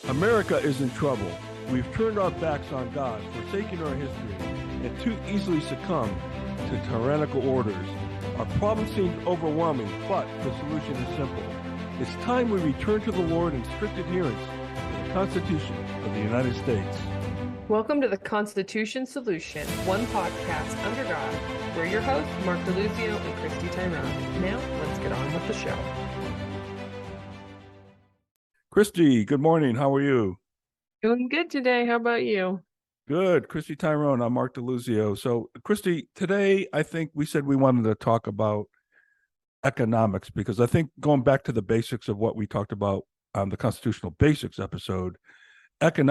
America is in trouble. We've turned our backs on God, forsaken our history, and too easily succumb to tyrannical orders. Our problem seems overwhelming, but the solution is simple. It's time we return to the Lord in strict adherence to the Constitution of the United States. Welcome to the Constitution Solution, one podcast under God. We're your hosts, Mark DeLuzio and Christy Tyrone. Now, let's get on with the show. Christy, good morning. How are you? Doing good today. How about you? Good. Christy Tyrone. I'm Mark DeLuzio. So, Christy, today I think we said we wanted to talk about economics because I think going back to the basics of what we talked about on the Constitutional Basics episode,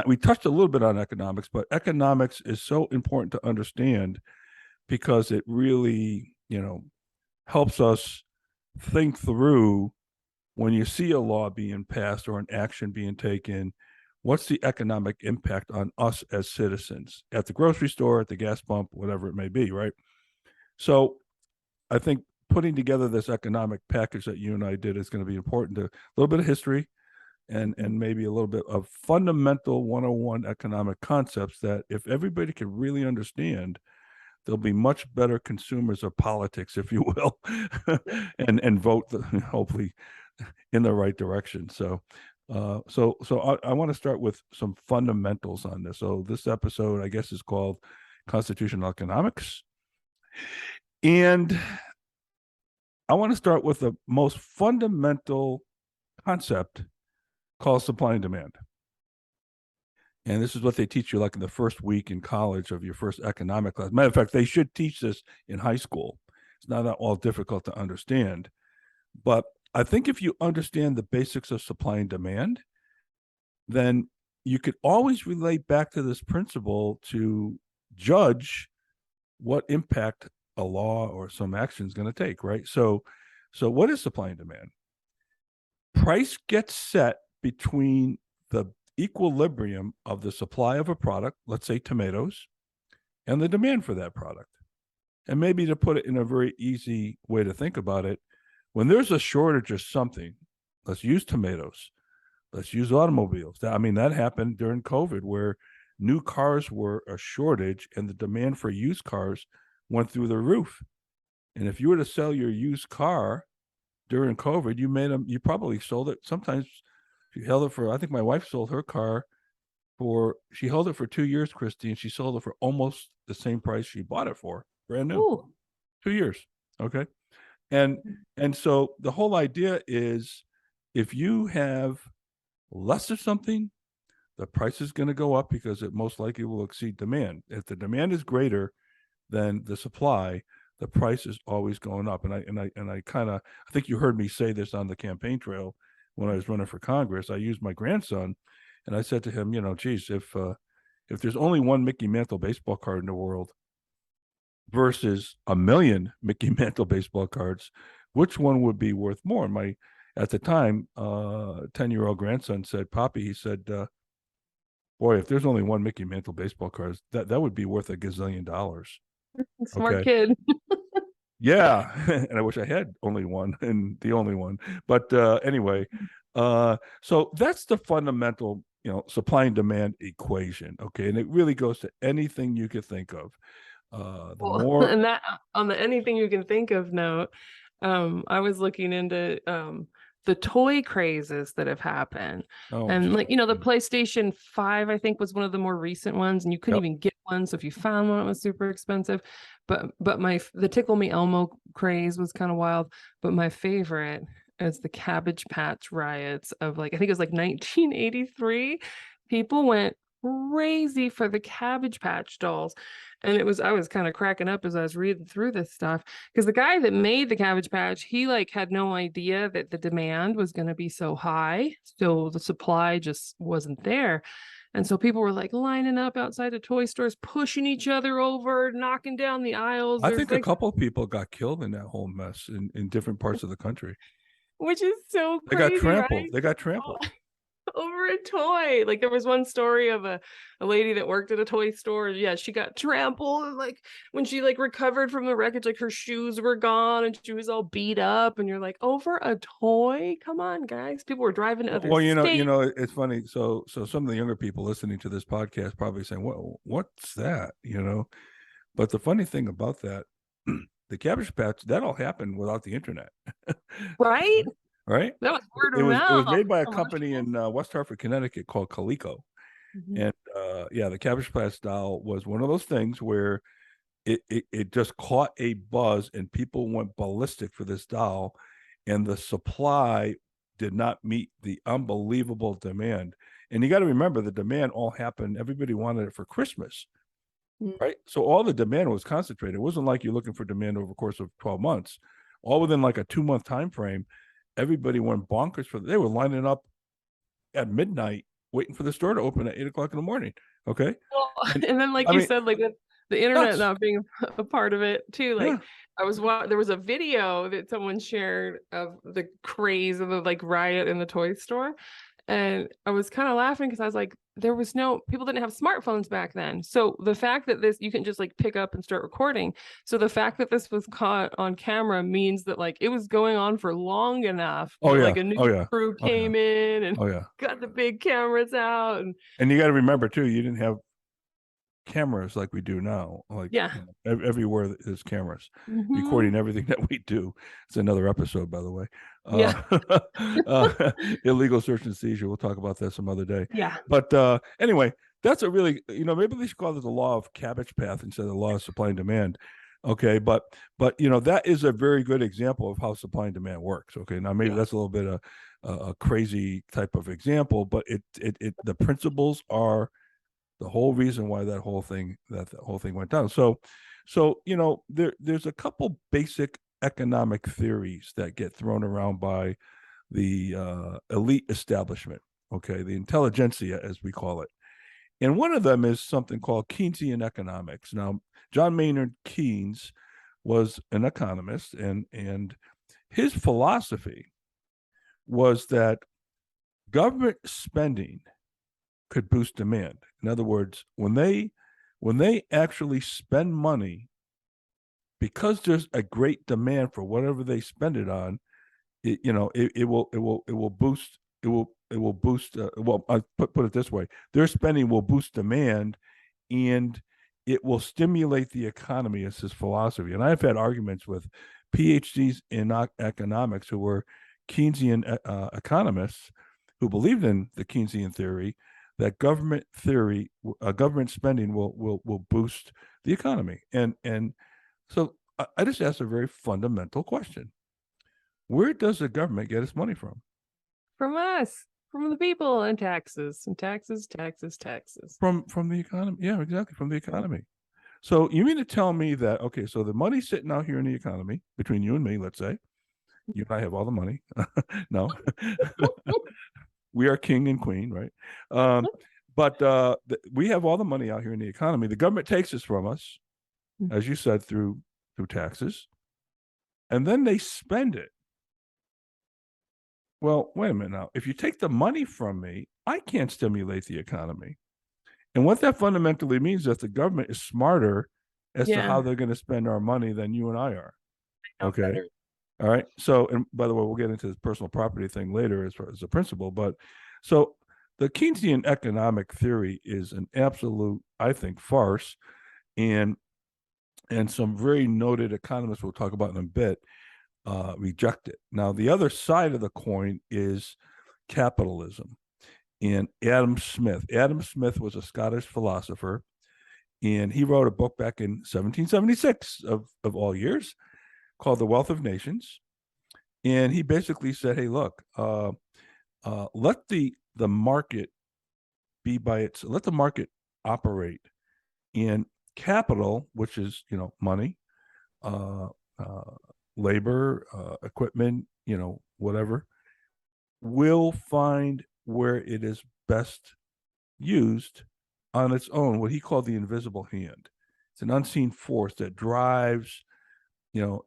we touched a little bit on economics, but economics is so important to understand because it really, helps us think through when you see a law being passed or an action being taken, what's the economic impact on us as citizens at the grocery store, at the gas pump, whatever it may be, right? So I think putting together this economic package that you and I did is going to be important to a little bit of history and maybe a little bit of fundamental 101 economic concepts that if everybody can really understand, they'll be much better consumers of politics, if you will, and vote hopefully in the right direction. So I want to start with some fundamentals on this. So this episode, I guess, is called Constitutional Economics. And I want to start with the most fundamental concept called supply and demand. And this is what they teach you like in the first week in college of your first economic class. Matter of fact, they should teach this in high school. It's not at all difficult to understand. But I think if you understand the basics of supply and demand, then you could always relate back to this principle to judge what impact a law or some action is going to take, right? So what is supply and demand? Price gets set between the equilibrium of the supply of a product, let's say tomatoes, and the demand for that product. And maybe to put it in a very easy way to think about it, when there's a shortage of something, let's use tomatoes, let's use automobiles. That happened during COVID where new cars were a shortage and the demand for used cars went through the roof. And if you were to sell your used car during COVID, you probably sold it. Sometimes you held it for, I think my wife sold her car she held it for 2 years, Christy, and she sold it for almost the same price she bought it for, brand new. Ooh. 2 years. Okay. And so the whole idea is if you have less of something, the price is going to go up because it most likely will exceed demand. If the demand is greater than the supply, the price is always going up. And I think you heard me say this on the campaign trail when I was running for Congress. I used my grandson and I said to him, geez, if there's only one Mickey Mantle baseball card in the world versus 1 million Mickey Mantle baseball cards, which one would be worth more? And at the time, 10-year-old grandson said, Poppy, he said, boy, if there's only one Mickey Mantle baseball card, that would be worth $1 gazillion. Smart kid. Yeah. And I wish I had only one and the only one. But anyway, so that's the fundamental, supply and demand equation. Okay. And it really goes to anything you could think of. And that on the anything you can think of note, I was looking into the toy crazes that have happened. And the PlayStation 5, I think, was one of the more recent ones, and you couldn't even get one. So if you found one, it was super expensive. But the Tickle Me Elmo craze was kind of wild. But my favorite is the Cabbage Patch riots of I think it was 1983. People went crazy for the Cabbage Patch dolls. And I was kind of cracking up as I was reading through this stuff because the guy that made the Cabbage Patch, he had no idea that the demand was going to be so high. So the supply just wasn't there. And so people were lining up outside of toy stores, pushing each other over, knocking down the aisles. I think a couple of people got killed in that whole mess in different parts of the country. Which is so crazy. They got trampled. Right? They got trampled. over a toy. Like there was one story of a lady that worked at a toy store. Yeah, she got trampled, and like when she like recovered from the wreckage, like her shoes were gone and she was all beat up. And you're like, over a toy? Come on, guys. People were driving to other Well, states. it's funny. So some of the younger people listening to this podcast probably saying, "Well, what's that?" But the funny thing about that, the Cabbage Patch, that all happened without the internet. Right? Right? That was word It of was mouth. made by a company in West Hartford, Connecticut called Coleco. Mm-hmm. And yeah, the Cabbage Patch doll was one of those things where it just caught a buzz and people went ballistic for this doll, and the supply did not meet the unbelievable demand. And you got to remember, the demand all happened, everybody wanted it for Christmas, right? So all the demand was concentrated. It wasn't like you're looking for demand over the course of 12 months. All within like a 2-month time frame, everybody went bonkers for they were lining up at midnight waiting for the store to open at 8 o'clock in the morning. Okay. Well, and then like I you mean, said, like the internet not being a part of it too. Like yeah. there was a video that someone shared of the craze of the like riot in the toy store. And I was kind of laughing because I was like, people didn't have smartphones back then. So the fact that you can just like pick up and start recording. So the fact that this was caught on camera means that like it was going on for long enough Oh that yeah. like a news Oh yeah. crew Oh yeah. came in and Oh yeah. got the big cameras out. And you got to remember too, you didn't have cameras like we do now. Like Yeah. everywhere there's cameras Mm-hmm. recording everything that we do. It's another episode, by the way. Yeah. Illegal search and seizure. We'll talk about that some other day. Yeah. But anyway, that's a really, maybe they should call it the law of Cabbage Patch instead of the law of supply and demand. Okay, but that is a very good example of how supply and demand works. Okay, now maybe that's a little bit of a crazy type of example, but the principles are the whole reason why the whole thing went down. So there's a couple basic economic theories that get thrown around by the elite establishment. Okay, the intelligentsia, as we call it. And one of them is something called Keynesian economics. Now, John Maynard Keynes was an economist, and his philosophy was that government spending could boost demand. In other words, when they actually spend money, because there's a great demand for whatever they spend it on, it will boost. Well, I put it this way: their spending will boost demand, and it will stimulate the economy. Is his philosophy. And I've had arguments with PhDs in economics who were Keynesian economists who believed in the Keynesian theory that government spending will boost the economy. And so I just asked a very fundamental question: where does the government get its money from? From us, from the people, and taxes, taxes. From the economy. Yeah, exactly, from the economy. So you mean to tell me that, okay, so the money's sitting out here in the economy between you and me, let's say. You and I have all the money. No. We are king and queen, right? But we have all the money out here in the economy. The government takes this from us, as you said, through taxes, and then they spend it. Well, wait a minute now. If you take the money from me, I can't stimulate the economy. And what that fundamentally means is that the government is smarter as to how they're going to spend our money than you and I are. Okay. All right. So, and by the way, we'll get into this personal property thing later as far as the principle. But so the Keynesian economic theory is an absolute, I think, farce. And some very noted economists we'll talk about in a bit reject it. Now, the other side of the coin is capitalism. And Adam Smith was a Scottish philosopher, and he wrote a book back in 1776 of all years called The Wealth of Nations. And he basically said, hey, look, let the market let the market operate, in capital, which is, money, labor, equipment, whatever, will find where it is best used on its own, what he called the invisible hand. It's an unseen force that drives,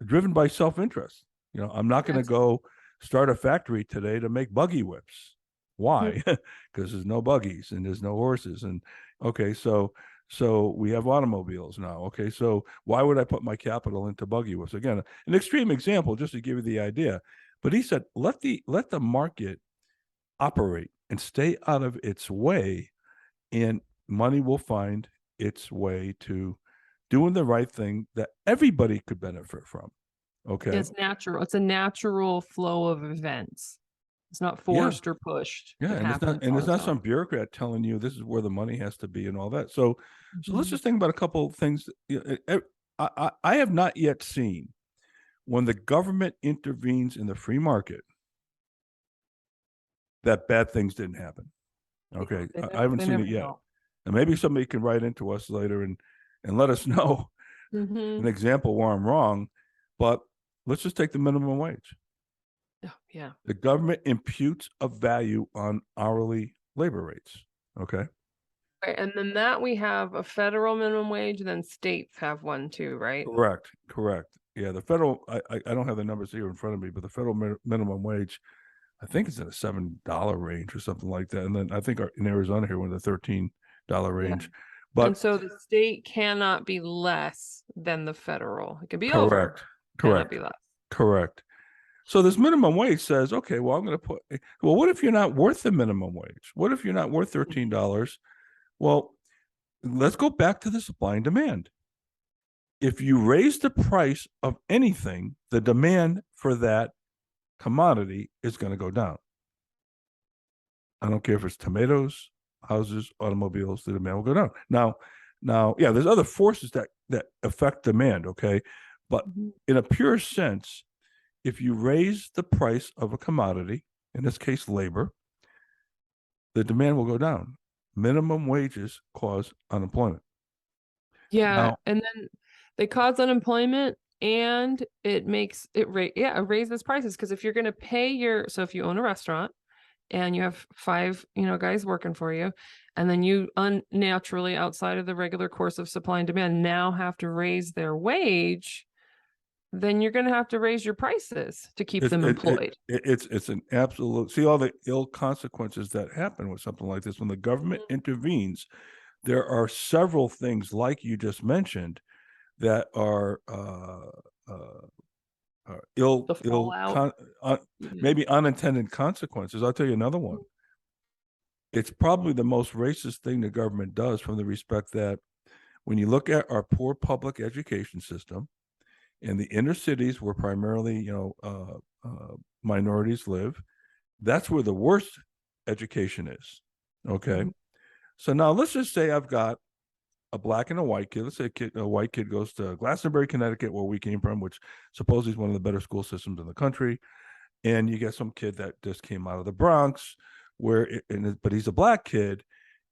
driven by self-interest. I'm not going to go start a factory today to make buggy whips. Why? Because there's no buggies and there's no horses. And okay, so we have automobiles now. Okay, so why would I put my capital into buggy wheels? Again, an extreme example, just to give you the idea. But he said, let the market operate and stay out of its way, and money will find its way to doing the right thing that everybody could benefit from. Okay. It's natural. It's a natural flow of events. It's not forced or pushed. Yeah, and it's not some bureaucrat telling you this is where the money has to be and all that. So, so let's just think about a couple of things. I have not yet seen when the government intervenes in the free market that bad things didn't happen. Okay, I haven't seen it yet. And maybe somebody can write into us later and let us know an example where I'm wrong. But let's just take the minimum wage. Yeah. The government imputes a value on hourly labor rates. Okay. Right. And then that we have a federal minimum wage, and then states have one too, right? Correct. Yeah, the federal, I don't have the numbers here in front of me, but the federal minimum wage, I think it's in a $7 range or something like that. And then I think in Arizona here, we're in the $13 range. Yeah. But and so the state cannot be less than the federal. It can be correct, over. Correct. Cannot be less. Correct. So this minimum wage says, okay, well, I'm going to put, well, what if you're not worth the minimum wage? What if you're not worth $13? Well, let's go back to the supply and demand. If you raise the price of anything, the demand for that commodity is going to go down. I don't care if it's tomatoes, houses, automobiles, the demand will go down. Now, yeah, there's other forces that affect demand, okay? But in a pure sense, if you raise the price of a commodity, in this case, labor, the demand will go down. Minimum wages cause unemployment. Yeah. Now, and then they cause unemployment, and it makes it raises prices. Because if you're going to pay so if you own a restaurant and you have 5, guys working for you, and then you unnaturally, outside of the regular course of supply and demand, now have to raise their wage, then you're going to have to raise your prices to keep them employed. It's an absolute, see all the ill consequences that happen with something like this. When the government intervenes, there are several things like you just mentioned that are maybe unintended consequences. I'll tell you another one. It's probably the most racist thing the government does, from the respect that when you look at our poor public education system, in the inner cities where primarily, minorities live, that's where the worst education is. Okay. So now let's just say I've got a black and a white kid. Let's say a white kid goes to Glastonbury, Connecticut, where we came from, which supposedly is one of the better school systems in the country. And you get some kid that just came out of the Bronx, but he's a black kid,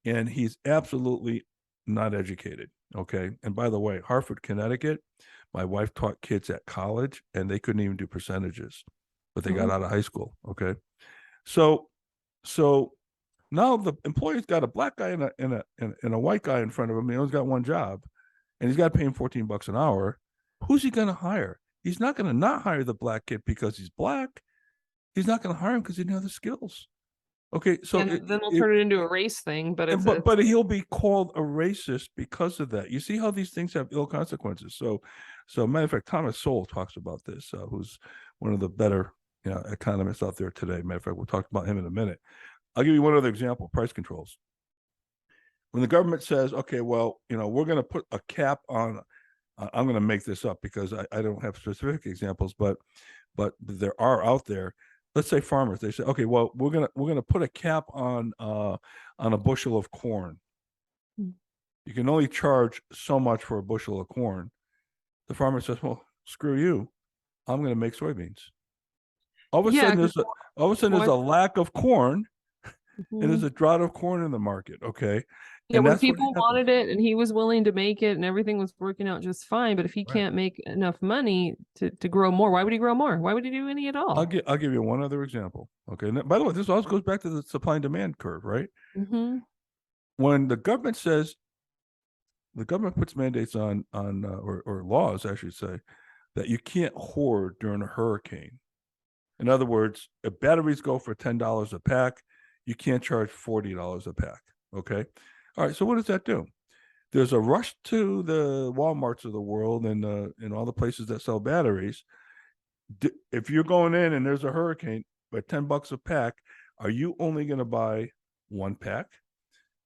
and he's absolutely not educated. Okay. And by the way, Hartford, Connecticut, my wife taught kids at college, and they couldn't even do percentages, but they got out of high school. Okay. So now the employer's got a black guy and a white guy in front of him. He only got one job, and he's got to pay him $14 an hour. Who's he going to hire? He's not going to not hire the black kid because he's black. He's not going to hire him because he didn't have the skills. Okay, so then they'll turn it into a race thing, but he'll be called a racist because of that. You see how these things have ill consequences. So matter of fact, Thomas Sowell talks about this, who's one of the better economists out there today. Matter of fact, we'll talk about him in a minute. I'll give you one other example: price controls. When the government says, okay, well, we're going to put a cap on, I'm going to make this up because I don't have specific examples, but there are out there. Let's say farmers, they say, okay, well, we're gonna put a cap on a bushel of corn. You can only charge so much for a bushel of corn. The farmer says, well, screw you, I'm gonna make soybeans. All of a sudden there's a lack of corn, and there's a drought of corn in the market. Okay. Yeah, when people wanted it and he was willing to make it and everything was working out just fine, but if he can't make enough money to grow more, why would he grow more? Why would he do any at all? I'll give you one other example. Okay. And by the way, this also goes back to the supply and demand curve, right? When the government puts mandates on or laws, I should say, that you can't hoard during a hurricane. In other words, if batteries go for $10 a pack, you can't charge $40 a pack. Okay. All right. So what does that do? There's a rush to the Walmarts of the world and all the places that sell batteries. If you're going in and there's a hurricane at $10 a pack, are you only going to buy one pack?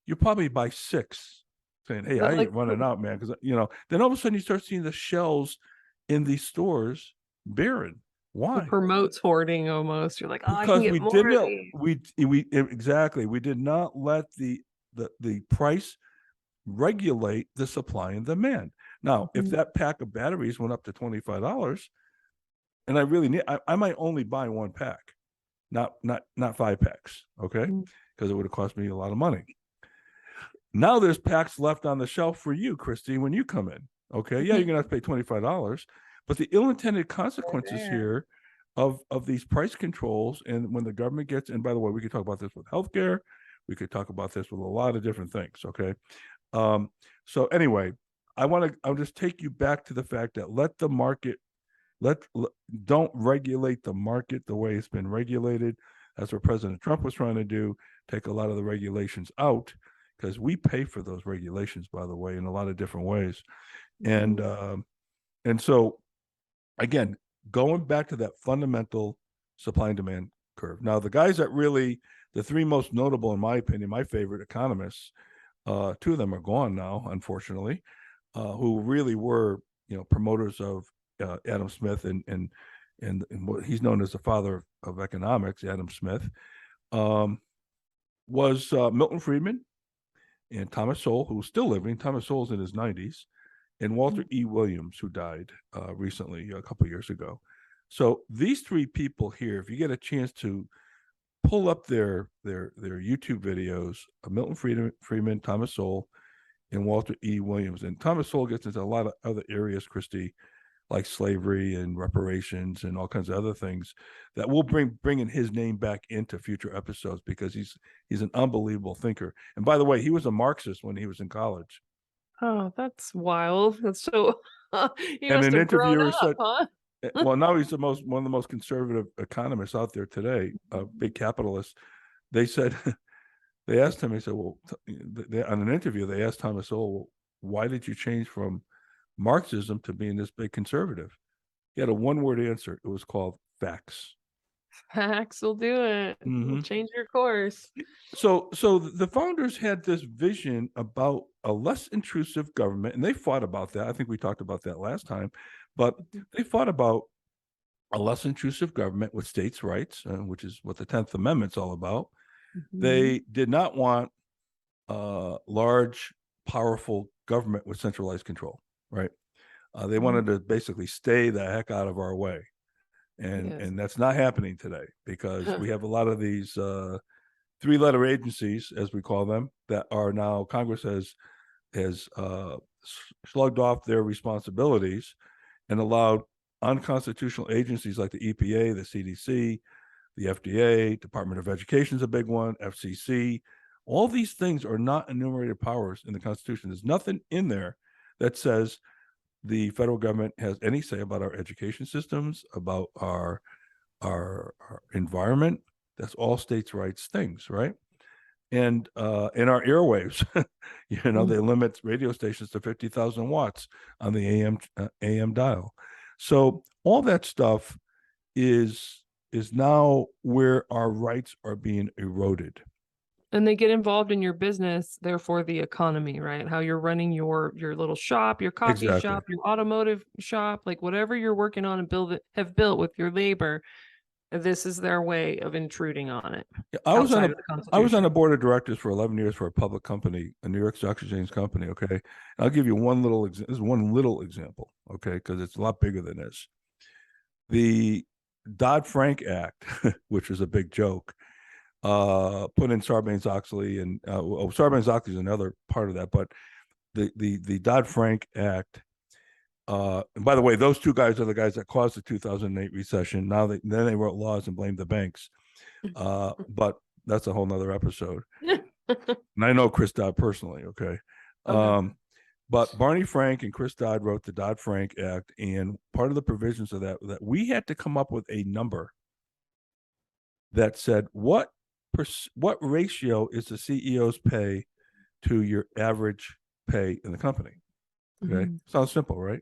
You probably buy six, saying, "Hey, I ain't running out, man." Because then all of a sudden you start seeing the shelves in these stores barren. Why? It promotes hoarding almost. You're like, oh, because I can get more of these. Exactly, we did not let the price regulate the supply and demand. Now, if that pack of batteries went up to $25, and I really need, I might only buy one pack, not 5 packs, okay? Because it would have cost me a lot of money. Now there's packs left on the shelf for you, Christy, when you come in. Okay, yeah, you're gonna have to pay $25, but the ill-intended consequences here of these price controls, and when the government gets, and by the way, we could talk about this with healthcare, we could talk about this with a lot of different things. Okay, so anyway, I'll just take you back to the fact that let the market, don't regulate the market the way it's been regulated. That's what President Trump was trying to do. Take a lot of the regulations out, because we pay for those regulations, by the way, in a lot of different ways. And so, again, going back to that fundamental supply and demand curve. Now, the guys that really, the three most notable, in my opinion, my favorite economists, 2 of them are gone now, unfortunately, who really were, promoters of Adam Smith and what he's known as the father of economics, Adam Smith, was Milton Friedman and Thomas Sowell, who's still living. Thomas Sowell's in his 90s, and Walter E. Williams, who died recently, a couple of years ago. So these 3 people here, if you get a chance to pull up their YouTube videos, Milton Friedman, Thomas Sowell, and Walter E. Williams. And Thomas Sowell gets into a lot of other areas, Christy, like slavery and reparations and all kinds of other things that we'll bringing his name back into future episodes, because he's an unbelievable thinker. And by the way, he was a Marxist when he was in college. Oh, that's wild. That's so. He and must an have grown interviewer up, said, huh? well, now he's one of the most conservative economists out there today, a big capitalist. They said, they asked him, he said, well, on an interview, they asked Thomas Sowell, well, why did you change from Marxism to being this big conservative? He had a one-word answer. It was called facts. Facts will do it. Change your course. So the founders had this vision about a less intrusive government, and they fought about that. I think we talked about that last time, but they fought about a less intrusive government with states' rights, which is what the 10th Amendment's all about. They did not want large, powerful government with centralized control, right? They wanted to basically stay the heck out of our way. And that's not happening today, because we have a lot of these 3-letter agencies, as we call them, that are now, Congress has slugged off their responsibilities and allowed unconstitutional agencies like the EPA, the CDC, the FDA, Department of Education is a big one, FCC. All these things are not enumerated powers in the Constitution. There's nothing in there that says the federal government has any say about our education systems, about our environment. That's all states' rights things, right? And in our airwaves, they limit radio stations to 50,000 watts on the AM dial. So all that stuff is now where our rights are being eroded. And they get involved in your business, therefore the economy, right? How you're running your little shop, your coffee shop, your automotive shop, like whatever you're working on and have built with your labor. This is their way of intruding on it. I was on a board of directors for 11 years for a public company, a New York Stock Exchange company. Okay, and I'll give you one little this is one little example. Okay, because it's a lot bigger than this. The Dodd-Frank Act, which was a big joke, put in Sarbanes-Oxley, and Sarbanes-Oxley is another part of that. But the Dodd-Frank Act, and by the way, those 2 guys are the guys that caused the 2008 recession. Then they wrote laws and blamed the banks, but that's a whole nother episode. And I know Chris Dodd personally. Okay. But Barney Frank and Chris Dodd wrote the Dodd-Frank Act, and part of the provisions of that we had to come up with a number that said what what ratio is the CEO's pay to your average pay in the company? Okay. Sounds simple, right?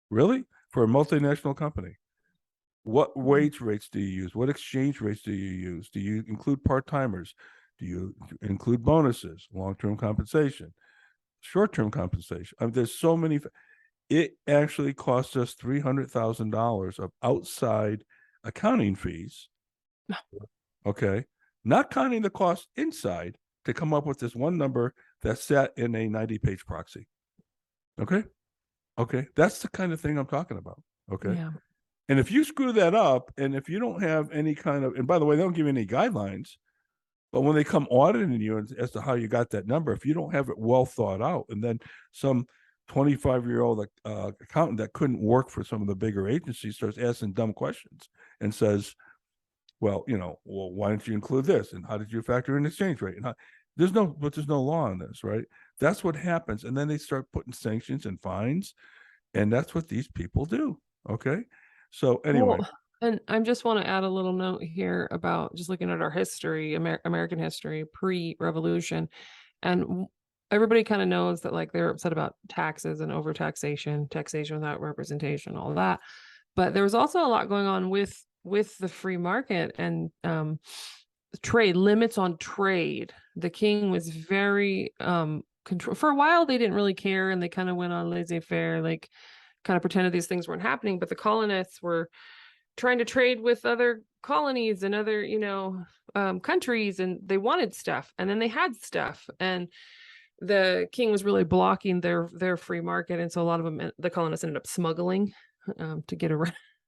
Really? For a multinational company, what wage rates do you use? What exchange rates do you use? Do you include part-timers? Do you include bonuses, long-term compensation, short-term compensation? I mean, there's so many. It actually costs us $300,000 of outside accounting fees. Okay. Not counting the cost inside to come up with this one number that's set in a 90-page proxy. Okay. Okay. That's the kind of thing I'm talking about. Okay. Yeah. And if you screw that up, and if you don't have any kind of, and by the way, they don't give you any guidelines, but when they come auditing you as to how you got that number, if you don't have it well thought out, and then some 25-year-old accountant that couldn't work for some of the bigger agencies starts asking dumb questions and says, well, why didn't you include this? And how did you factor in exchange rate? And there's no law on this, right? That's what happens. And then they start putting sanctions and fines. And that's what these people do. Okay. So anyway. Well, and I just want to add a little note here about just looking at our history, American history, pre-revolution. And everybody kind of knows that like they're upset about taxes and overtaxation, taxation without representation, all that. But there was also a lot going on with the free market and trade, limits on trade. The king was very control. For a while, they didn't really care, and they kind of went on laissez-faire, like kind of pretended these things weren't happening. But the colonists were trying to trade with other colonies and other, countries, and they wanted stuff, and then they had stuff, and the king was really blocking their free market, and so a lot of them, the colonists, ended up smuggling to get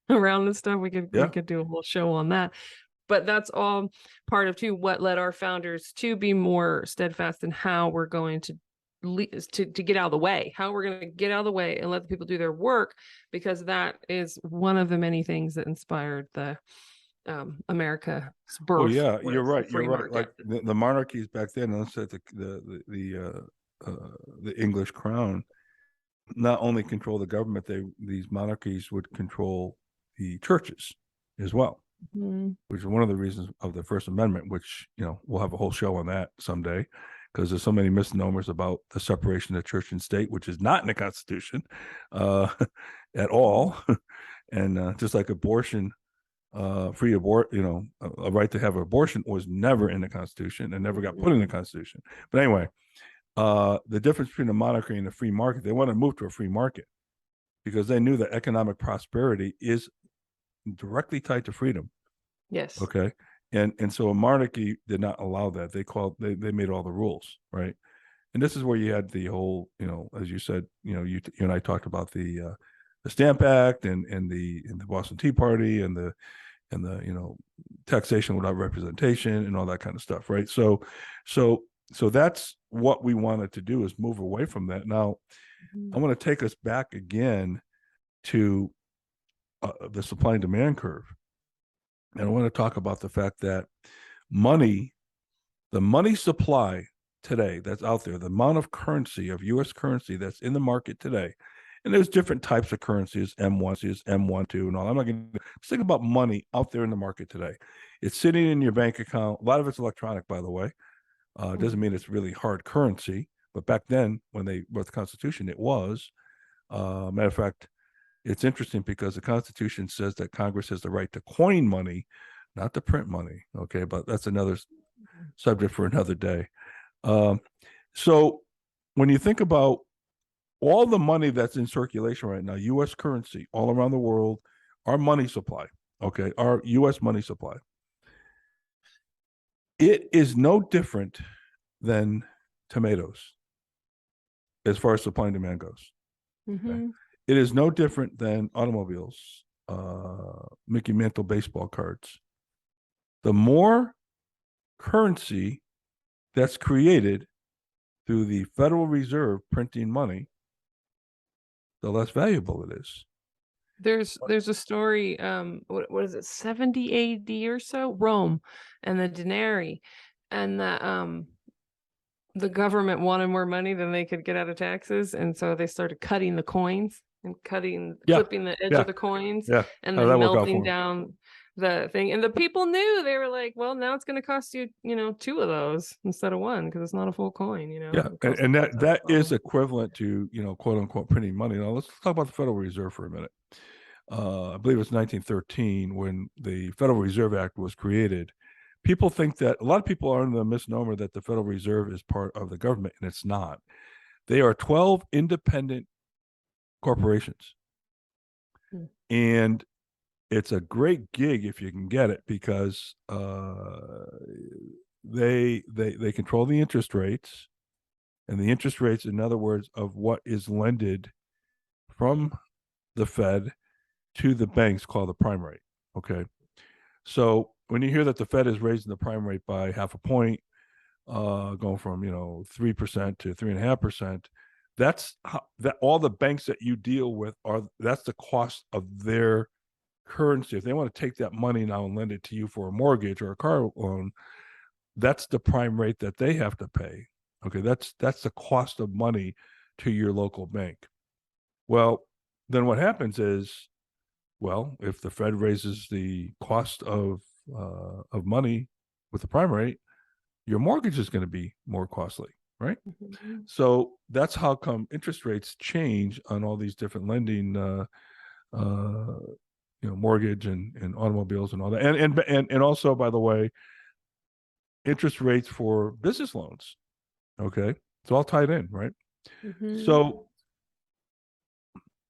around this stuff. We could do a whole show on that. But that's all part of too what led our founders to be more steadfast in how we're going to get out of the way, how we're going to get out of the way and let the people do their work, because that is one of the many things that inspired the America's birth. Oh yeah, you're right. You're right. Like the monarchies back then, let's say the English crown not only control the government, these monarchies would control the churches as well. Which is one of the reasons of the First Amendment, which we'll have a whole show on that someday, because there's so many misnomers about the separation of church and state, which is not in the Constitution at all. And just like abortion, a right to have an abortion was never in the Constitution and never got put in the Constitution. But anyway, the difference between the monarchy and the free market, they want to move to a free market because they knew that economic prosperity is directly tied to freedom. Yes. Okay. And so a monarchy did not allow that. They made all the rules, right? And this is where you had the whole, as you said, you and I talked about the Stamp Act and the Boston Tea Party and the taxation without representation and all that kind of stuff, right? So that's what we wanted to do, is move away from that. Now, I want to take us back again to the supply and demand curve. And I want to talk about the fact that the money supply today that's out there, the amount of currency, of U.S. currency that's in the market today, and there's different types of currencies, M1, M12, and all. I'm not going to think about money out there in the market today. It's sitting in your bank account. A lot of it's electronic, by the way. It doesn't mean it's really hard currency, but back then when they wrote the Constitution, it was. Matter of fact, it's interesting because the Constitution says that Congress has the right to coin money, not to print money. Okay, but that's another subject for another day. So when you think about all the money that's in circulation right now, U.S. currency all around the world, our money supply, okay, our U.S. money supply, it is no different than tomatoes as far as supply and demand goes. Okay? It is no different than automobiles, Mickey Mantle baseball cards. The more currency that's created through the Federal Reserve printing money, the less valuable it is. There's a story, what is it, 70 AD or so, Rome and the denarii, and the government wanted more money than they could get out of taxes, and so they started cutting the coins and clipping the edge of the coins, and then melting down the thing, and the people knew. They were like, well, now it's going to cost you, two of those instead of one, because it's not a full coin. Yeah, and that is equivalent to, quote unquote, printing money. Now let's talk about the Federal Reserve for a minute. I believe it's 1913 when the Federal Reserve Act was created. People think that, a lot of people are under the misnomer that the Federal Reserve is part of the government, and it's not. They are 12 independent corporations. And it's a great gig if you can get it, because they control the interest rates, and the interest rates, in other words, of what is lended from the Fed to the banks, called the prime rate. Okay, so when you hear that the Fed is raising the prime rate by half a point, going from 3% to 3.5%, that's how, that all the banks that you deal with that's the cost of their currency. If they want to take that money now and lend it to you for a mortgage or a car loan, that's the prime rate that they have to pay. Okay, that's the cost of money to your local bank. Well, then what happens is, well, if the Fed raises the cost of money with the prime rate, your mortgage is going to be more costly, right? Mm-hmm. So that's how come interest rates change on all these different lending, mortgage and automobiles and all that, and also, by the way, interest rates for business loans. Okay, it's all tied in, right? Mm-hmm. So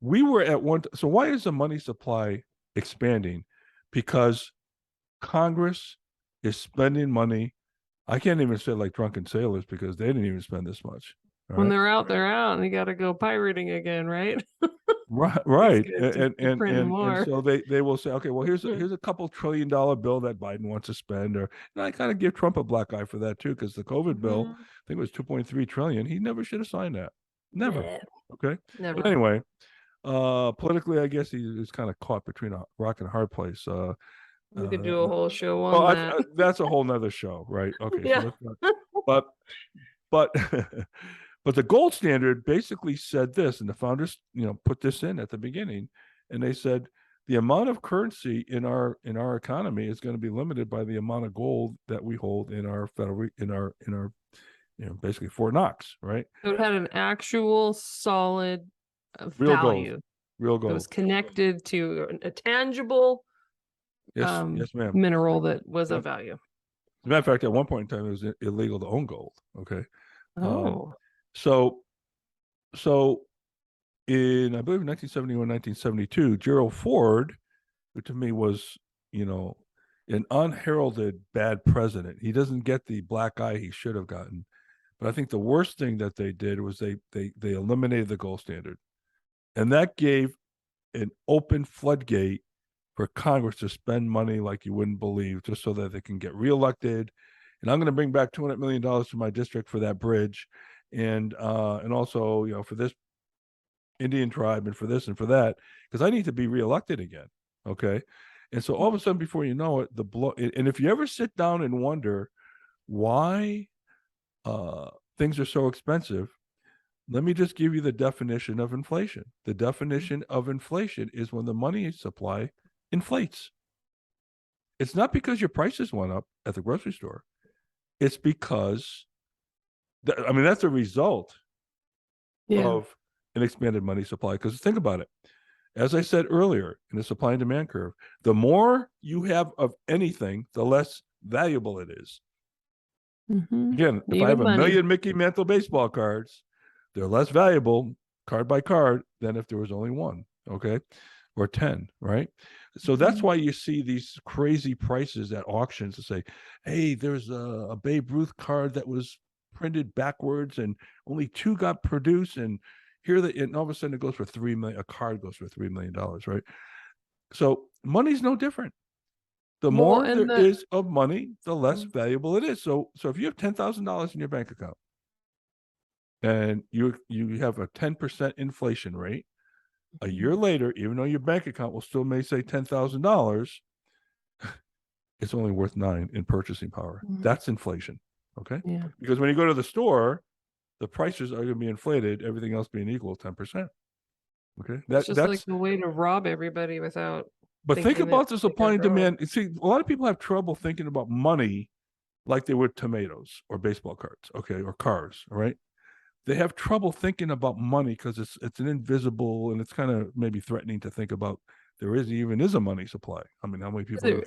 we were at one. So why is the money supply expanding? Because Congress is spending money. I can't even say like drunken sailors, because they didn't even spend this much. When they're out, and they got to go pirating again, right? Right. And so they will say, okay, well, here's a couple $1 trillion bill that Biden wants to spend, or I kind of give Trump a black eye for that too, because the COVID bill, I think it was 2.3 trillion. He never should have signed that. Never. Yeah. Okay. Never. But anyway, politically, I guess he was kind of caught between a rock and a hard place. We could do a whole show on that. That's a whole nother show, right? Okay. Yeah. So but the gold standard basically said this, and the founders, put this in at the beginning, and they said the amount of currency in our economy is going to be limited by the amount of gold that we hold in our federal, in our basically Fort Knox, right? So it had an actual solid real value, real gold. It was connected to a tangible, yes, ma'am, mineral that was of value. As a matter of fact, at one point in time, it was illegal to own gold. Okay. Oh. So in, I believe, 1971, 1972, Gerald Ford, who to me was, an unheralded bad president. He doesn't get the black eye he should have gotten. But I think the worst thing that they did was they eliminated the gold standard. And that gave an open floodgate for Congress to spend money like you wouldn't believe, just so that they can get reelected. And I'm going to bring back $200 million to my district for that bridge. And also, for this Indian tribe, and for this and for that, because I need to be reelected again. Okay. And so all of a sudden, before you know it, and if you ever sit down and wonder why things are so expensive, let me just give you the definition of inflation. The definition of inflation is when the money supply inflates. It's not because your prices went up at the grocery store. It's because, that's a result of an expanded money supply. Because think about it. As I said earlier, in the supply and demand curve, the more you have of anything, the less valuable it is. Mm-hmm. Again, if I have a million Mickey Mantle baseball cards, they're less valuable card by card than if there was only one, okay? Or 10, right? So that's why you see these crazy prices at auctions to say, hey, there's a Babe Ruth card that was printed backwards and only 2 got produced, and and all of a sudden it goes for $3 million. A card goes for $3 million, right? So money's no different. The more there is of money, the less valuable it is. So if you have $10,000 in your bank account, and you have a 10% inflation rate, a year later, even though your bank account will still may say $10,000, it's only worth 9 in purchasing power. That's inflation. Okay. Yeah. Because when you go to the store, the prices are going to be inflated, everything else being equal, 10%. Okay. That's like the way to rob everybody without But think thinking that about the supply and demand. See, a lot of people have trouble thinking about money like they would tomatoes or baseball cards, okay, or cars, all right? They have trouble thinking about money because it's an invisible, and it's kind of maybe threatening to think about there even is a money supply. I mean, how many people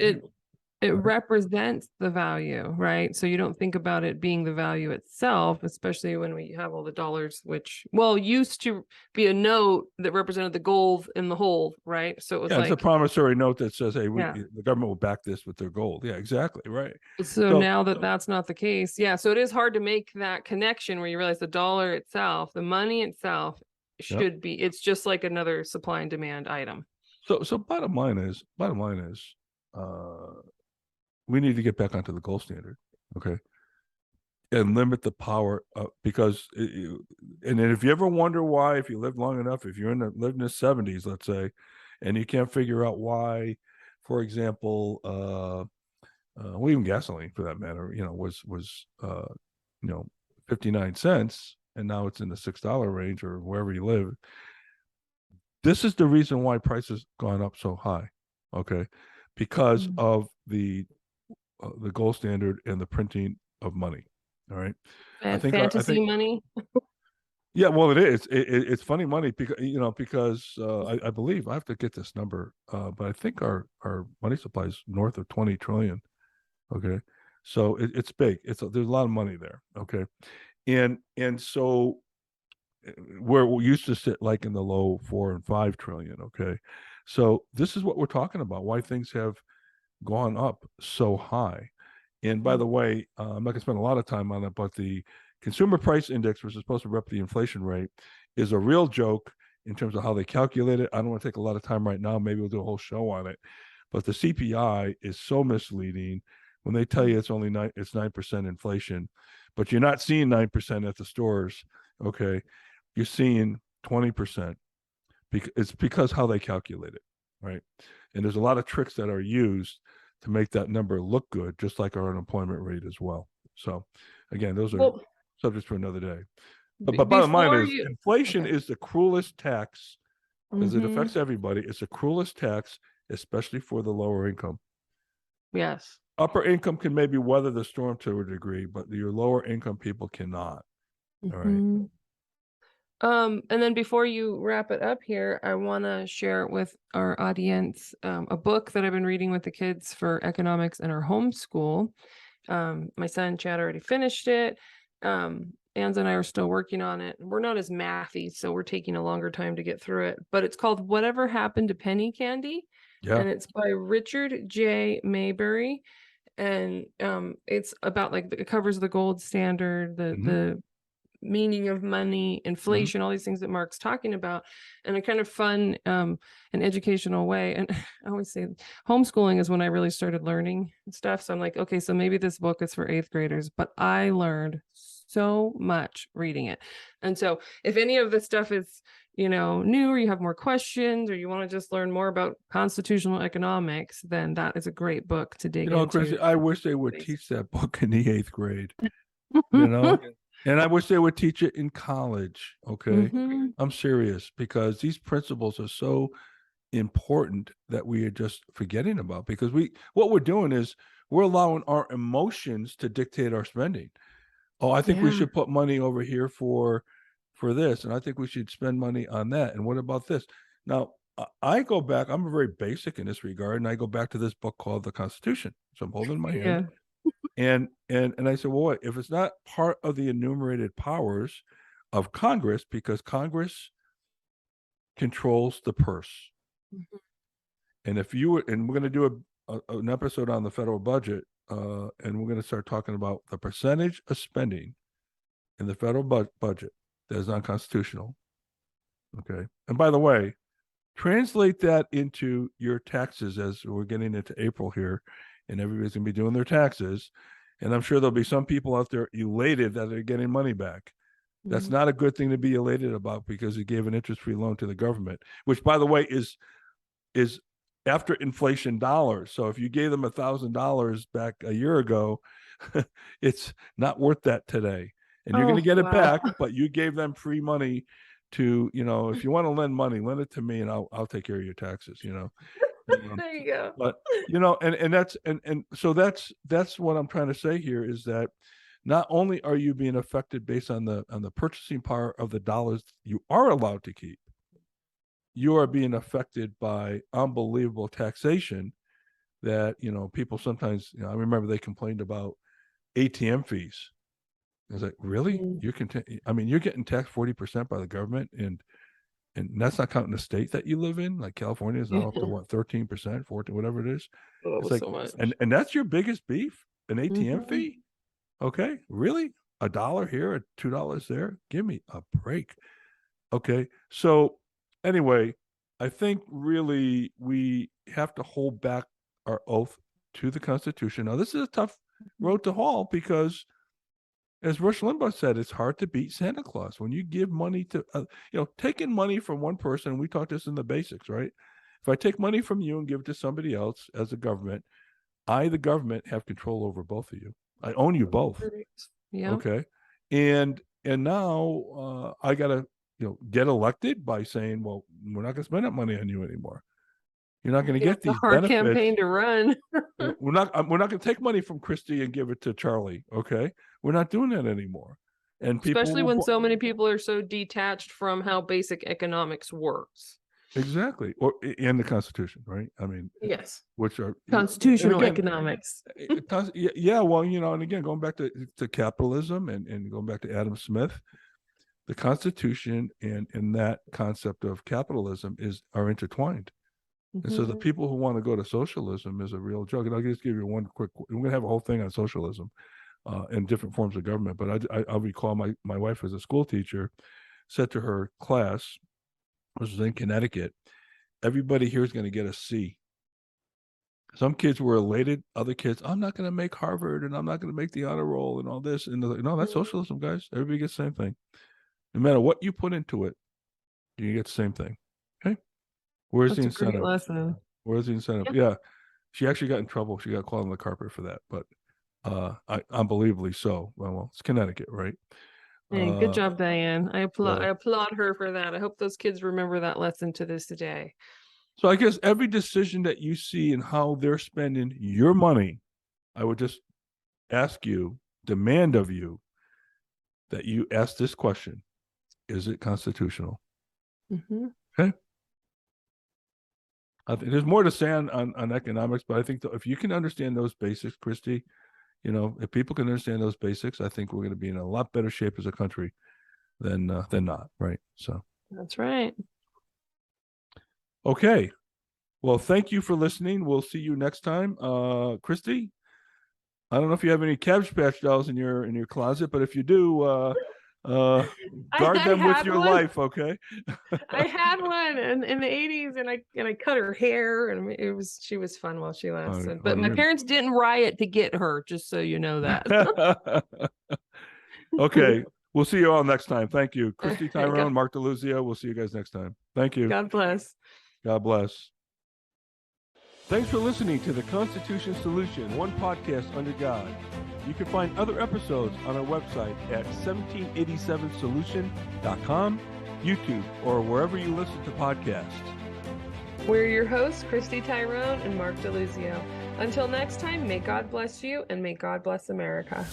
it represents the value, right? So you don't think about it being the value itself, especially when we have all the dollars, which, well, used to be a note that represented the gold in the whole, right? So it was it's a promissory note that says, hey, the government will back this with their gold. Yeah, exactly. Right. So now that's not the case. Yeah. So it is hard to make that connection where you realize the dollar itself, the money itself should be, it's just like another supply and demand item. So bottom line is, we need to get back onto the gold standard, okay, and limit the power because, and if you ever wonder why, if you live long enough, if you're lived in the 70s, let's say, and you can't figure out why, for example, well, even gasoline for that matter, was 59 cents, and now it's in the $6 range or wherever you live. This is the reason why prices gone up so high, okay, because of the gold standard and the printing of money. All right, fantasy money. Yeah, well, it is. It's funny money because I believe I have to get this number, but I think our money supply is north of 20 trillion. Okay, so it's big. There's a lot of money there. Okay, and so where we used to sit like in the low 4 and 5 trillion. Okay, so this is what we're talking about. Why things have gone up so high. And by the way, I'm not going to spend a lot of time on it, but the consumer price index, which is supposed to rep the inflation rate, is a real joke in terms of how they calculate it. I don't want to take a lot of time right now. Maybe we'll do a whole show on it. But the CPI is so misleading when they tell you it's 9% inflation, but you're not seeing 9% at the stores. Okay, you're seeing 20%. It's because how they calculate it, right? And there's a lot of tricks that are used to make that number look good, just like our unemployment rate as well. So, again, those are subjects for another day. But bottom line is, inflation is the cruelest tax because it affects everybody. It's the cruelest tax, especially for the lower income. Yes. Upper income can maybe weather the storm to a degree, but your lower income people cannot. All right. And then before you wrap it up here, I want to share with our audience a book that I've been reading with the kids for economics in our homeschool. My son Chad already finished it. Anz and I are still working on it. We're not as mathy, so we're taking a longer time to get through it. But it's called Whatever Happened to Penny Candy. Yeah. And it's by Richard J. Maybury. And it's about it covers the gold standard, the meaning of money, inflation, all these things that Mark's talking about in a kind of fun and educational way. And I always say homeschooling is when I really started learning stuff. So I'm like, okay, so maybe this book is for 8th graders, but I learned so much reading it. And so if any of this stuff is, new, or you have more questions, or you want to just learn more about constitutional economics, then that is a great book to dig into. Chrissy, I wish they would teach that book in the 8th grade, And I wish they would teach it in college. Okay. I'm serious, because these principles are so important that we are just forgetting about, because what we're doing is we're allowing our emotions to dictate our spending. Oh, I think we should put money over here for this, and I think we should spend money on that. And what about this? Now, I go back, I'm very basic in this regard, and I go back to this book called The Constitution. So I'm holding my hand. And I said, well, what if it's not part of the enumerated powers of Congress, because Congress controls the purse. And we're going to do an episode on the federal budget, and we're going to start talking about the percentage of spending in the federal budget that is unconstitutional. Okay. And by the way, translate that into your taxes as we're getting into April here, and everybody's going to be doing their taxes. And I'm sure there'll be some people out there elated that they're getting money back. That's not a good thing to be elated about, because you gave an interest-free loan to the government, which, by the way, is after inflation dollars. So if you gave them $1,000 back a year ago, it's not worth that today. And you're going to get it back, but you gave them free money to, if you want to lend money, lend it to me, and I'll take care of your taxes, There you go. But so that's what I'm trying to say here is that not only are you being affected based on the purchasing power of the dollars you are allowed to keep, you are being affected by unbelievable taxation that, people sometimes, I remember they complained about ATM fees. I was like, really? You're getting taxed 40% by the government, and that's not counting the state that you live in. Like California is now up to what, 13%, 14, whatever it is. It's like, so much. And that's your biggest beef, an ATM fee? Okay, really? $1 here, $2 there? Give me a break. Okay, so anyway, I think really we have to hold back our oath to the Constitution. Now, this is a tough road to haul because, as Rush Limbaugh said, it's hard to beat Santa Claus. When you give money to, taking money from one person, we taught this in the basics, right? If I take money from you and give it to somebody else as a government, I, the government, have control over both of you. I own you both. Yeah. Okay. And now I got to, get elected by saying, well, we're not going to spend that money on you anymore. You're not going to get these hard benefits. Campaign to run. We're not going to take money from Christy and give it to Charlie. Okay. We're not doing that anymore. And especially when so many people are so detached from how basic economics works. Exactly. Or in the Constitution, right? I mean, yes. Which are constitutional economics. Yeah. Well, and again, going back to capitalism and going back to Adam Smith, the Constitution and that concept of capitalism are intertwined. And so the people who want to go to socialism is a real joke. And I'll just give you one quick, we're going to have a whole thing on socialism and different forms of government. But I'll recall my wife as a school teacher said to her class, which was in Connecticut, everybody here is going to get a C. Some kids were elated. Other kids, I'm not going to make Harvard and I'm not going to make the honor roll and all this. And no, that's socialism, guys. Everybody gets the same thing. No matter what you put into it, you get the same thing. Okay. Where's the incentive? Where's the incentive? Yeah. She actually got in trouble. She got called on the carpet for that, but unbelievably so. Well, it's Connecticut, right? Hey, good job, Diane. I applaud her for that. I hope those kids remember that lesson to this day. So I guess every decision that you see and how they're spending your money, I would just demand of you that you ask this question: is it constitutional? Okay. I think there's more to say on economics, but I think if you can understand those basics, Christy, if people can understand those basics, I think we're going to be in a lot better shape as a country than not, right? So that's right. Okay. Well, thank you for listening. We'll see you next time. Christy, I don't know if you have any Cabbage Patch dolls in your closet, but if you do, guard them with your life, okay? I had one in the 80s, and I cut her hair, and she was fun while she lasted. But my parents didn't riot to get her, just so you know that. Okay. We'll see you all next time. Thank you. Christy Tyrone, Mark DeLuzio. We'll see you guys next time. Thank you. God bless. God bless. Thanks for listening to The Constitution Solution, one podcast under God. You can find other episodes on our website at 1787solution.com, YouTube, or wherever you listen to podcasts. We're your hosts, Christy Tyrone and Mark DeLuzio. Until next time, may God bless you and may God bless America.